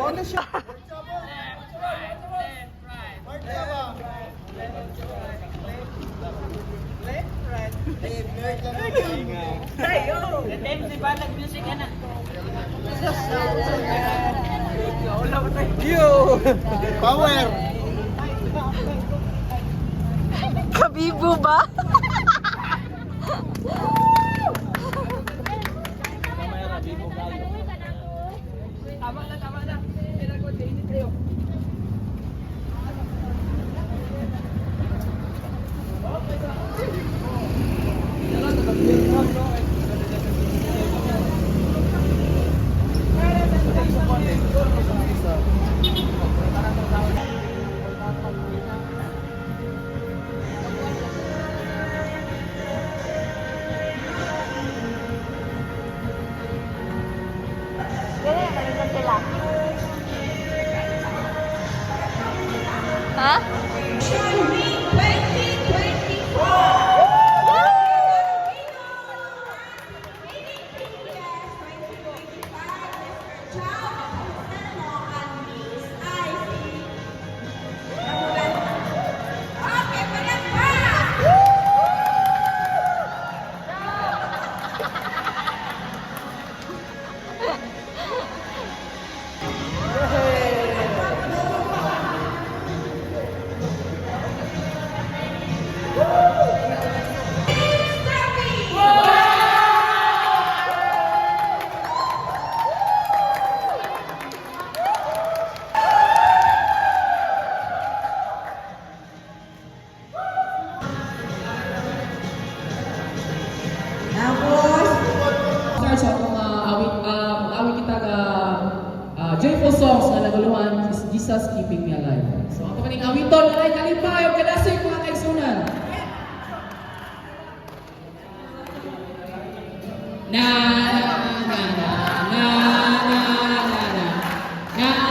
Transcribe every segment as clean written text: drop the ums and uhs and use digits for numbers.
Ano siya? Power! Kabibo ba? Ha? Sa akong awit kita ka joyful songs na naguluhan is Jesus Keeping Me Alive. So ako maning awiton na ay kalipay o kadasoy mga kaigsunan. Na na na na na na na na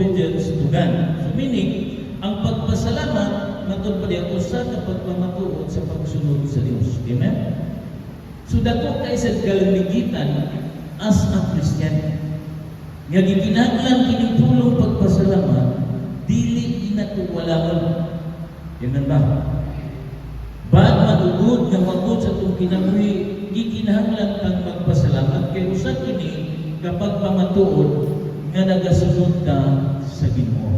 obedience to God. So meaning, ang pagpasalamat naton pa diya usa ka pagpamatuod sa pagsunod sa Dios. Amen. So dako kay sa kalamigitan as a Christian. Nga gikinahanglan kining pulong pagpasalamat dili inatuwalaan. Amen ba? Ba't matugod nga magod sa itong kinabuhi, gikinahanglan ang magpasalamat kay usa kini kapag pamatuod nga nagasunod ka sa Ginoo.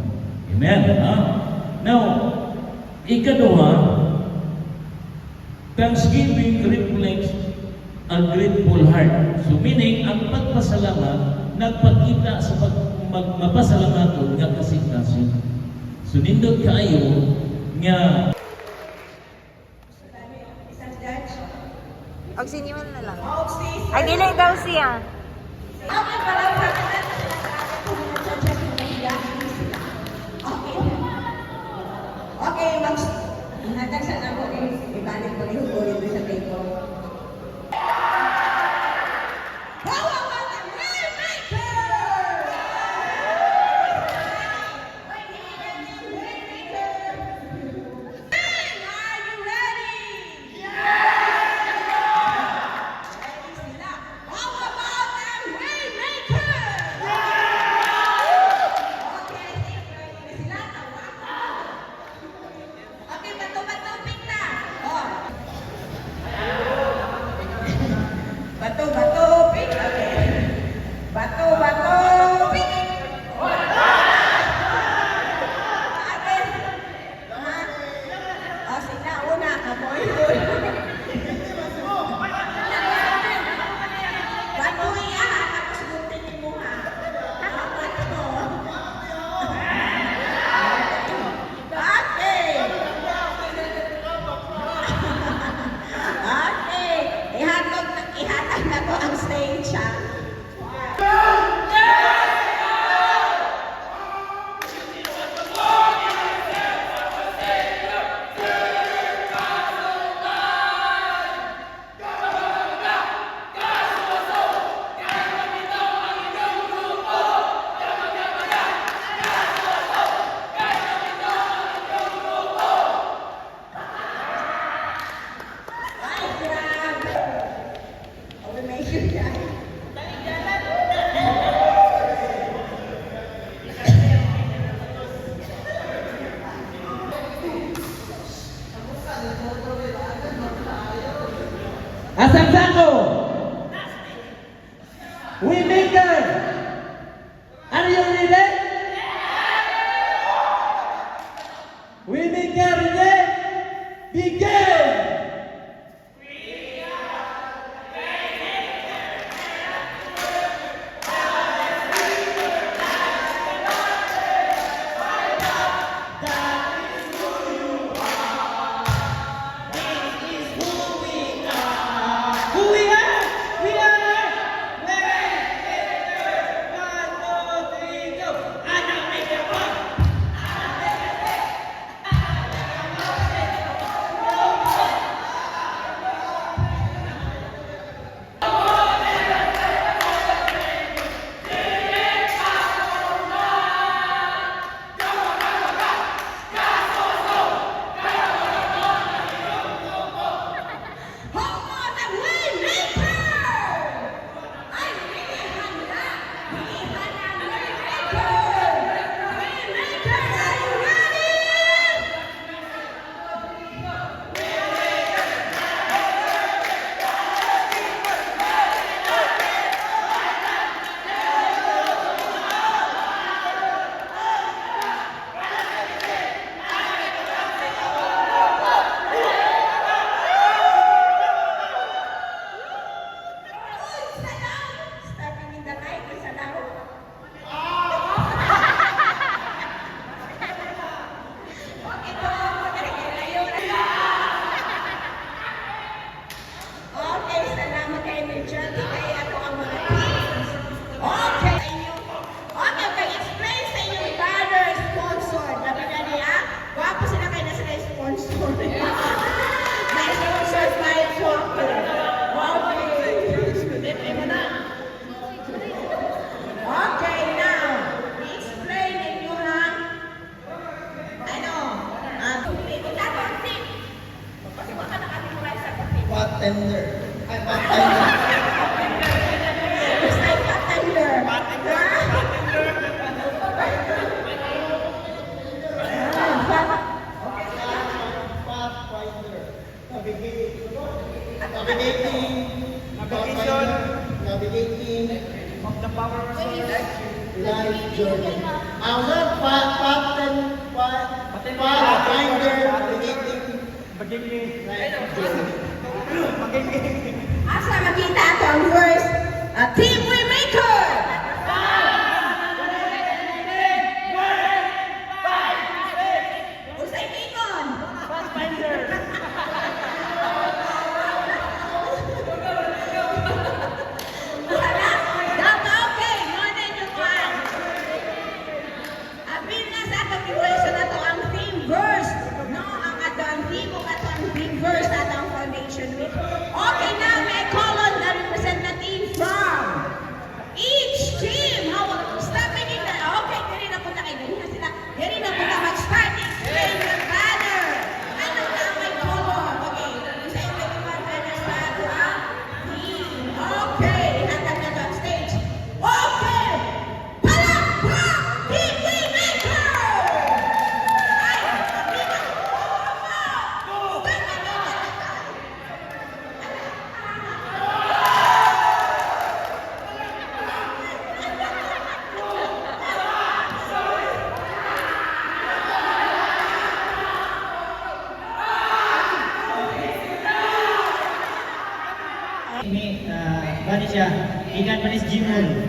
Amen. Ha? Now, ikaduha, thanksgiving reflects a grateful heart. So meaning, ang pagpasalamat nagpakita sa magpasalamat nga kasing-kasing. So nindot kayo nga Oxiniman na lang. Ay, dili daw siya. Okay, natagsan ako ibalik ko yung ulit sa table. How about Patender. Ay, patender. Basta yung patender. Pathfinder. Navigating of the power of life journey. Wala, Pathfinder, navigating life journey. Asa makita ato ang verse, Team Waymaker! Usay pingon! Wala. Dama, okay. No na yung one. Apil na sa atong equation na to ang theme verse. No, ang ato ang theme o ato ang theme verse na ato ang foundation with. Okay na, may call on the representative from each team. Stop making that. Okay, diri na punta kayo. Diri na sila. Diri na punta mag-start. Explain your banner. Ano na may call on? Okay. Isa yung may banner sa ato ang team. Okay. Ihatag na to ang stage. Okay. Palakpak! Team Waymaker! Ay, Pamina! Ini bani siya ikan manis Jimon.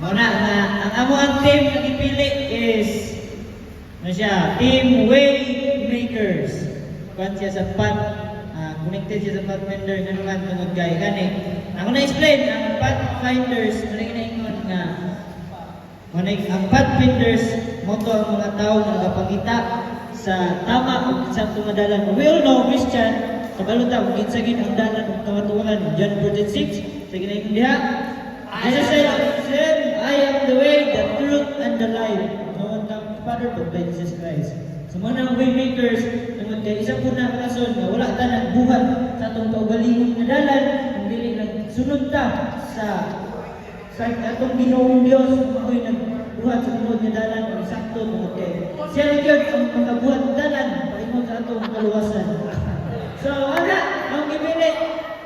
Muna na ang amo ang team na gipili is ano siya, Team Waymakers. Kuan siya sa connected siya sa Pathfinder nga naman tungod kay kani. Ako na explain ang Pathfinders ano ginaingon nga ang Pathfinders mo to ang mga tao nga nagapakita sa tama ug sa tumadalan. We all know Christian kabalo ta kung kinsa gid ang dalan ug kamatuoran John 14:6 sa ginaingon diha. Jesus said, I am the way, the truth, and the life. No one comes to the Father but by Jesus Christ. So mga ang Waymakers, tungod kay isa po na rason na wala ta nagbuhat sa atong kaugalingon nga dalan, kung dili nagsunod ta sa atong Ginoong Dios, mao'y nagbuhat sa tinuod nga dalan o sakto tungod kay siya rin yun ang pagkabuhat ng dalan paingon sa atong kaluwasan. So wala, ang gipili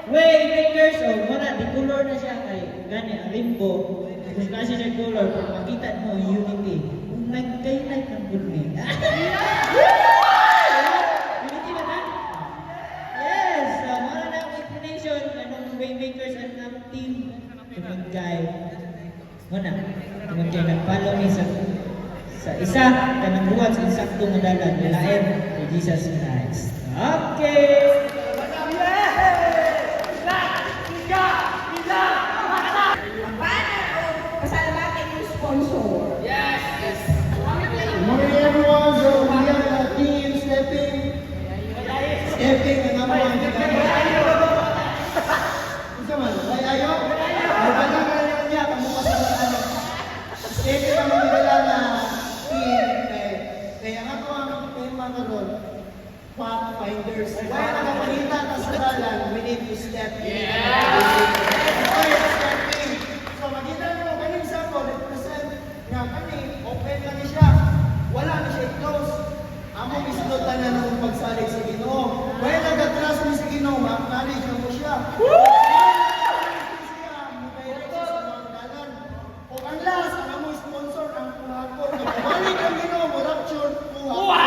Waymakers, o wala, di color na siya kay gani ang rainbow. Kung kasi siya color, kung makita mo unity, kung nagkay-like ng good me. Unity ba na? Yes! So, wala na ang explanation anong Waymakers at ang team. Tungod kay, wala, tungod kay nag-follow me sa isa, kanang buhat sa insakto nga dalan, nalaim kay Jesus Christ. Okay! Ang banner o pasalamatan yung sponsor. Good morning everyone. So we have a team stepping ang amang Isa man, ay ayo? Ay bala ka lang niya, kamuha sa mga stepping ang mga nila na team. Kaya ang ako ang tema na role, Pathfinders. Kaya nakapalita na sa dalan, we need to step in. Okay, stepping. So makita mo, kaning sample, represent nga kani, open lang siya. Wala na siya i-close. Amo mislutan na ng pagsalig sa Ginoo. Kaya nag-trust mo sa Ginoo, ma-acknowledge na mo siya. Siya, mo-direct siya sa mga dalan. O ang last, ang amo sponsor, ang puhakot. Balik ang Ginoo, mo rapture, puhakot.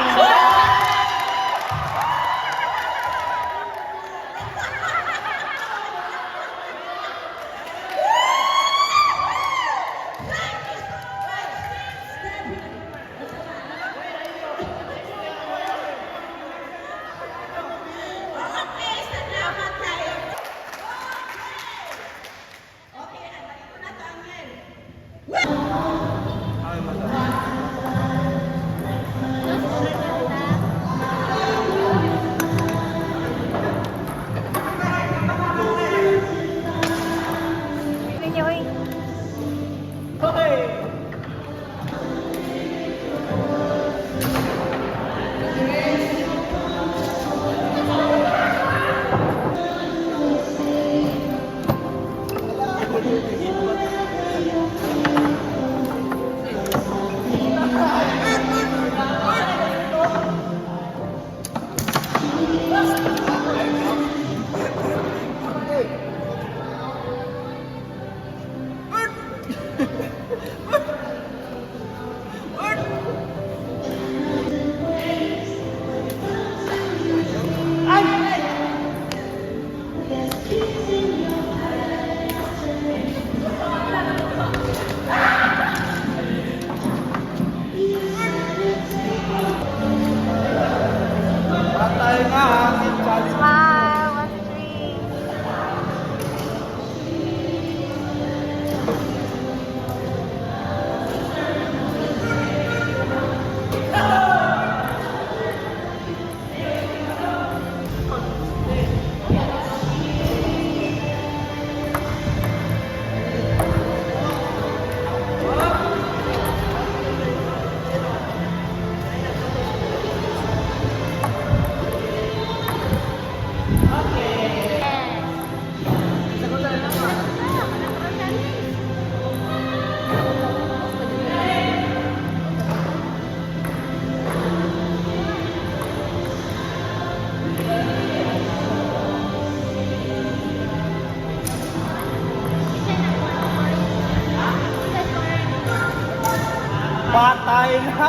Patay na.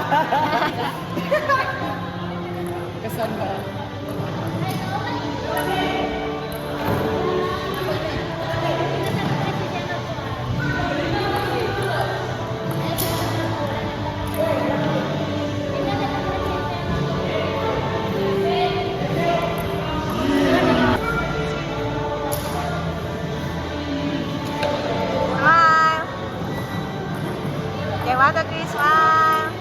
Kasan ba? Smile. Kay Wata Chris, smile.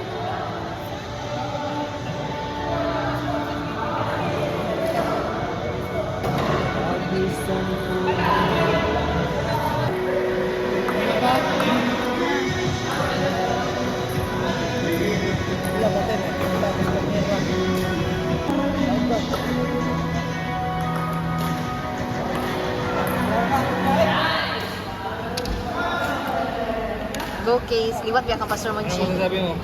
Go case, liwat biya kang pastor mag-shake. Ano sabi mo?